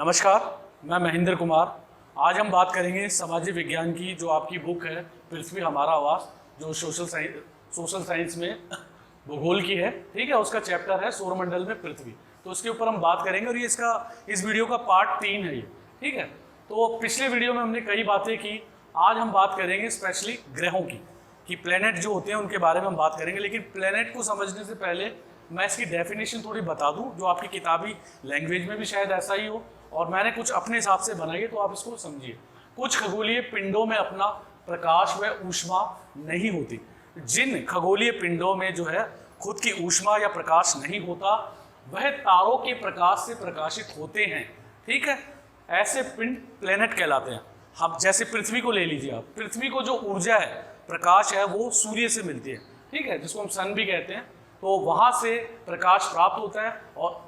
नमस्कार, मैं महेंद्र कुमार। आज हम बात करेंगे सामाजिक विज्ञान की, जो आपकी बुक है पृथ्वी हमारा आवास, जो सोशल साइंस में भूगोल की है। ठीक है, उसका चैप्टर है सौरमंडल में पृथ्वी। तो उसके ऊपर हम बात करेंगे और ये इस वीडियो का पार्ट 3 है ये। ठीक है, तो पिछले वीडियो में हमने कई बातें की। आज हम बात करेंगे स्पेशली ग्रहों की, कि प्लेनेट जो होते हैं उनके बारे में हम बात करेंगे। लेकिन प्लेनेट को समझने से पहले मैं इसकी डेफिनेशन थोड़ी बता दूं, जो आपकी किताबी लैंग्वेज में भी शायद ऐसा ही हो और मैंने कुछ अपने हिसाब से बनाई है, तो आप इसको समझिए। कुछ खगोलीय पिंडों में अपना प्रकाश व ऊष्मा नहीं होती। जिन खगोलीय पिंडों में जो है खुद की ऊष्मा या प्रकाश नहीं होता, वह तारों के प्रकाश से प्रकाशित होते हैं। ठीक है, ऐसे पिंड प्लेनेट कहलाते हैं। हम जैसे पृथ्वी को ले लीजिए आप, पृथ्वी को जो ऊर्जा है, प्रकाश है, वो सूर्य से मिलती है। ठीक है, जिसको हम सन भी कहते हैं। तो वहां से प्रकाश प्राप्त होता है और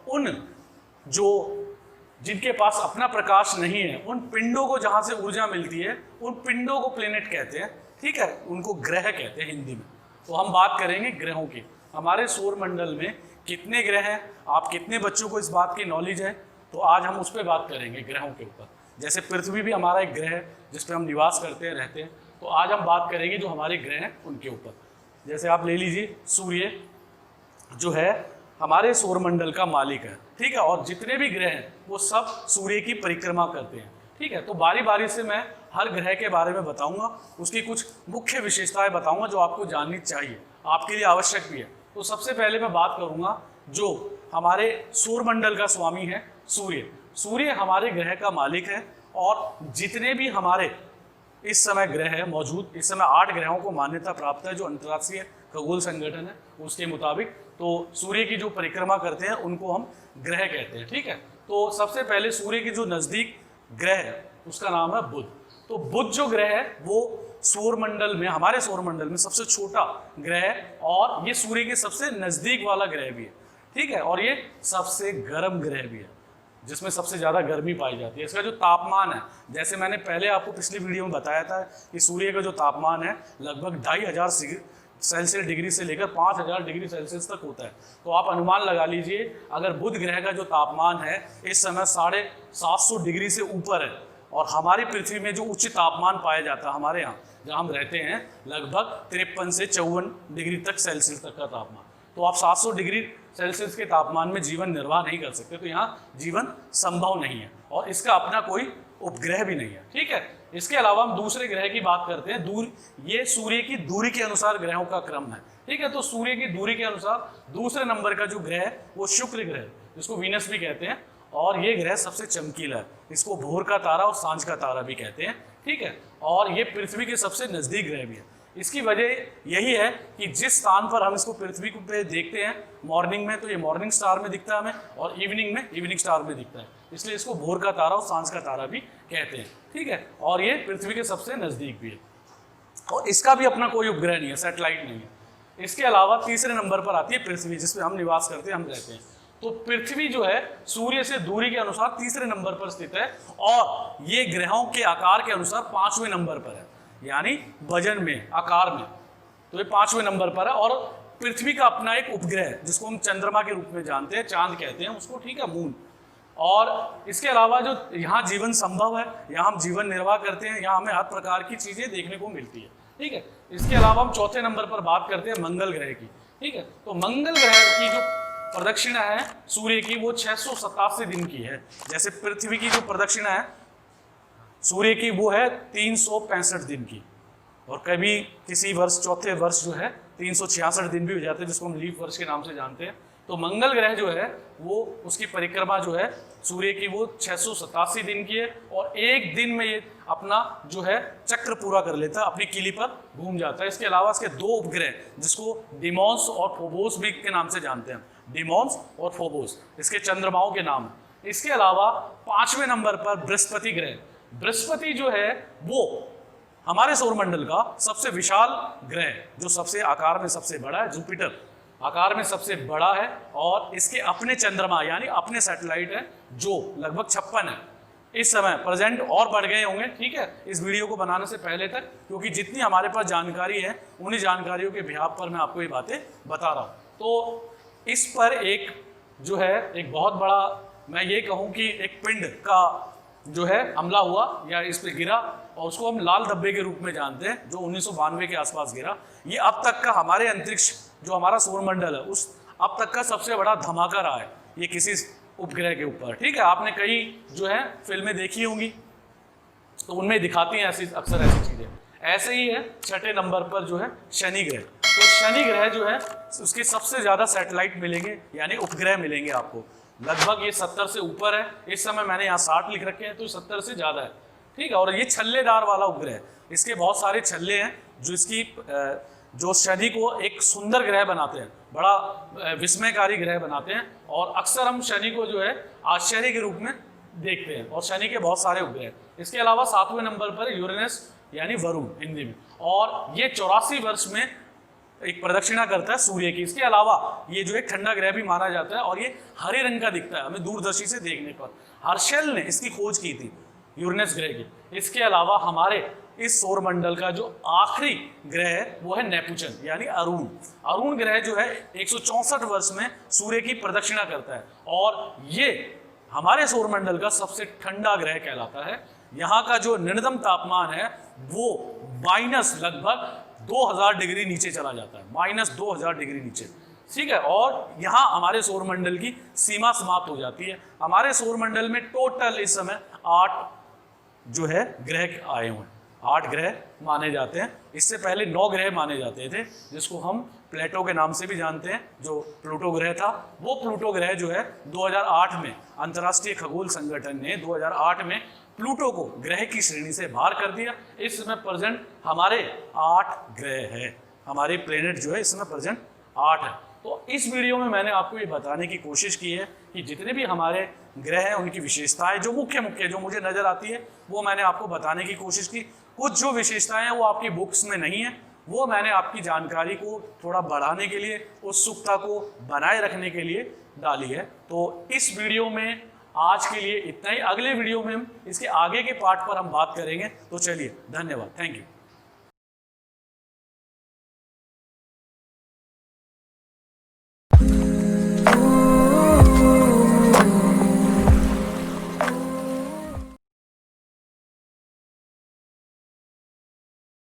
जिनके पास अपना प्रकाश नहीं है, उन पिंडों को जहां से ऊर्जा मिलती है, उन पिंडों को प्लेनेट कहते हैं। ठीक है, उनको ग्रह कहते हैं हिंदी में। तो हम बात करेंगे ग्रहों की। हमारे सौरमंडल में कितने ग्रह हैं, आप कितने बच्चों को इस बात की नॉलेज है, तो आज हम उस पर बात करेंगे ग्रहों के ऊपर। जैसे पृथ्वी भी हमारा एक ग्रह है जिस पर हम निवास करते हैं, रहते हैं। तो आज हम बात करेंगे जो हमारे ग्रह हैं उनके ऊपर। जैसे आप ले लीजिए, सूर्य जो है हमारे सौरमंडल का मालिक है। ठीक है, और जितने भी ग्रह हैं वो सब सूर्य की परिक्रमा करते हैं। ठीक है, तो बारी बारी से मैं हर ग्रह के बारे में बताऊंगा, उसकी कुछ मुख्य विशेषताएं बताऊंगा जो आपको जाननी चाहिए, आपके लिए आवश्यक भी है। तो सबसे पहले मैं बात करूंगा जो हमारे सौरमंडल का स्वामी है, सूर्य। सूर्य हमारे ग्रह का मालिक है और जितने भी हमारे इस समय ग्रह है मौजूद, इस समय 8 ग्रहों को मान्यता प्राप्त है जो अंतर्राष्ट्रीय खगोल संगठन है उसके मुताबिक। तो सूर्य की जो परिक्रमा करते हैं उनको हम ग्रह कहते हैं। ठीक है, तो सबसे पहले सूर्य के जो नज़दीक ग्रह है उसका नाम है बुध। तो बुध जो ग्रह है वो सौरमंडल में, हमारे सौरमंडल में सबसे छोटा ग्रह है और ये सूर्य के सबसे नज़दीक वाला ग्रह भी है। ठीक है, और ये सबसे गर्म ग्रह भी है, जिसमें सबसे ज़्यादा गर्मी पाई जाती है। इसका जो तापमान है, जैसे मैंने पहले आपको पिछली वीडियो में बताया था कि सूर्य का जो तापमान है लगभग 2500 सेल्सियस डिग्री से लेकर 5000 डिग्री सेल्सियस तक होता है। तो आप अनुमान लगा लीजिए, अगर बुध ग्रह का जो तापमान है इस समय 750 डिग्री से ऊपर है और हमारी पृथ्वी में जो उच्च तापमान पाया जाता है हमारे यहाँ जहाँ हम रहते हैं, लगभग 53 से 54 डिग्री तक सेल्सियस तक का तापमान, तो आप 700 डिग्री सेल्सियस के तापमान में जीवन निर्वाह नहीं कर सकते। तो यहाँ जीवन संभव नहीं है और इसका अपना कोई उपग्रह भी नहीं है। ठीक है, इसके अलावा हम दूसरे ग्रह की बात करते हैं। ये सूर्य की दूरी के अनुसार ग्रहों का क्रम है। ठीक है, तो सूर्य की दूरी के अनुसार दूसरे नंबर का जो ग्रह है वो शुक्र ग्रह, जिसको वीनस भी कहते हैं, और ये ग्रह सबसे चमकीला है। इसको भोर का तारा और सांझ का तारा भी कहते हैं। ठीक है, और ये पृथ्वी के सबसे नजदीक ग्रह भी है। इसकी वजह यही है कि जिस स्थान पर हम इसको पृथ्वी पे देखते हैं मॉर्निंग में, तो ये मॉर्निंग स्टार में दिखता है हमें, और इवनिंग में इवनिंग स्टार में दिखता है, इसलिए इसको भोर का तारा और सांझ का तारा भी कहते हैं। ठीक है, और ये पृथ्वी के सबसे नजदीक भी है और इसका भी अपना कोई उपग्रह नहीं है, सैटेलाइट नहीं है। इसके अलावा तीसरे नंबर पर आती है पृथ्वी, जिसमें हम निवास करते हैं, हम रहते हैं। तो पृथ्वी जो है सूर्य से दूरी के अनुसार तीसरे नंबर पर स्थित है और ये ग्रहों के आकार के अनुसार 5वें नंबर पर है, यानी वजन में, आकार में, तो ये 5वें नंबर पर है। और पृथ्वी का अपना एक उपग्रह है जिसको हम चंद्रमा के रूप में जानते हैं, चांद कहते हैं उसको। ठीक है, मून। और इसके अलावा जो यहाँ जीवन संभव है, यहाँ हम जीवन निर्वाह करते हैं, यहाँ हमें हर प्रकार की चीजें देखने को मिलती है। ठीक है, इसके अलावा हम चौथे नंबर पर बात करते हैं मंगल ग्रह की। ठीक है, तो मंगल ग्रह की जो प्रदक्षिणा है सूर्य की वो 687 दिन की है। जैसे पृथ्वी की जो प्रदक्षिणा है सूर्य की वो है 365 दिन की, और कभी किसी वर्ष, चौथे वर्ष जो है 366 दिन भी हो जाते हैं, जिसको हम लीप वर्ष के नाम से जानते हैं। तो मंगल ग्रह जो है वो, उसकी परिक्रमा जो है सूर्य की वो 687 दिन की है और एक दिन में ये अपना जो है चक्र पूरा कर लेता है, अपनी किली पर घूम जाता है। इसके अलावा इसके 2 उपग्रह, जिसको डिमोन्स और फोबोस भी के नाम से जानते हैं, डिमोन्स और फोबोस इसके चंद्रमाओं के नाम है। इसके अलावा 5वें नंबर पर बृहस्पति ग्रह। बृहस्पति जो है वो हमारे सौरमंडल का सबसे विशाल ग्रह, जो सबसे आकार में सबसे बड़ा है। जुपिटर आकार में सबसे बड़ा है और इसके अपने चंद्रमा यानी अपने सैटेलाइट है जो लगभग 56 है इस समय प्रेजेंट, और बढ़ गए होंगे। ठीक है, इस वीडियो को बनाने से पहले तक, क्योंकि जितनी हमारे पास जानकारी है उन्हीं जानकारियों के बिहाफ पर मैं आपको ये बातें बता रहा हूँ। तो इस पर एक जो है एक बहुत बड़ा मैं ये कहूँ कि एक पिंड का जो है हमला हुआ या इस पे गिरा, और उसको हम लाल धब्बे के रूप में जानते हैं, जो 1992 के आसपास गिरा, ये अब तक का हमारे अंतरिक्ष जो हमारा सौरमंडल है उस अब तक का सबसे बड़ा धमाका रहा है ये किसी उपग्रह के ऊपर। ठीक है, आपने कई जो है फिल्में देखी होंगी तो उनमें दिखाती हैं ऐसी अक्सर ऐसी चीज़ें। ऐसे ही है छठे नंबर पर जो है शनि ग्रह। तो शनि ग्रह जो है उसके सबसे ज़्यादा सैटेलाइट मिलेंगे यानी उपग्रह मिलेंगे आपको, लगभग ये 70 से ऊपर है। इस समय मैंने यहाँ 60 लिख रखे हैं, तो 70 से ज़्यादा है। ठीक है, और ये छल्लेदार वाला उपग्रह है, इसके बहुत सारे छल्ले हैं जो इसकी जो शनि को एक सुंदर ग्रह बनाते हैं, बड़ा विस्मयकारी ग्रह बनाते हैं, और अक्सर हम शनि को जो है आश्चर्य के रूप में देखते हैं, और शनि के बहुत सारे उपग्रह। इसके अलावा 7वें नंबर पर यूरेनस यानी वरुण हिंदी में, और ये 84 वर्ष में एक प्रदक्षिणा करता है सूर्य की। इसके अलावा ये जो एक ठंडा ग्रह भी माना जाता है, और ये हरे रंग का दिखता है हमें दूरदर्शी से देखने पर। हर्शेल ने इसकी खोज की थी यूरेनस ग्रह की। इसके अलावा हमारे इस सौरमंडल का जो आखिरी ग्रह है वो है नेपच्यून यानी अरुण। अरुण ग्रह जो है 164 वर्ष में सूर्य की प्रदक्षिणा करता है, और ये हमारे सौरमंडल का सबसे ठंडा ग्रह कहलाता है। यहाँ का जो न्यूनतम तापमान है वो माइनस लगभग 2000 डिग्री नीचे चला जाता है, माइनस 2000 डिग्री नीचे। ठीक है, और यहाँ हमारे सौरमंडल की सीमा समाप्त हो जाती है। हमारे सौरमंडल में टोटल इस समय 8 जो है ग्रह आए हुए हैं, 8 ग्रह माने जाते हैं। इससे पहले 9 ग्रह माने जाते थे, जिसको हम प्लेटो के नाम से भी जानते हैं। जो प्लूटो ग्रह था, वो प्लूटो ग्रह जो है 2008 में अंतर्राष्ट्रीय खगोल संगठन ने 2008 में प्लूटो को ग्रह की श्रेणी से बाहर कर दिया। इस समय प्रेजेंट हमारे 8 ग्रह है, हमारे प्लेनेट जो है इस समय प्रेजेंट 8 है। तो इस वीडियो में मैंने आपको ये बताने की कोशिश की है कि जितने भी हमारे ग्रह हैं उनकी विशेषताएं जो मुख्य जो मुझे नज़र आती है वो मैंने आपको बताने की कोशिश की। कुछ जो विशेषताएं हैं वो आपकी बुक्स में नहीं है, वो मैंने आपकी जानकारी को थोड़ा बढ़ाने के लिए, उत्सुकता को बनाए रखने के लिए डाली है। तो इस वीडियो में आज के लिए इतना ही। अगले वीडियो में हम इसके आगे के पार्ट पर हम बात करेंगे। तो चलिए, धन्यवाद, थैंक यू।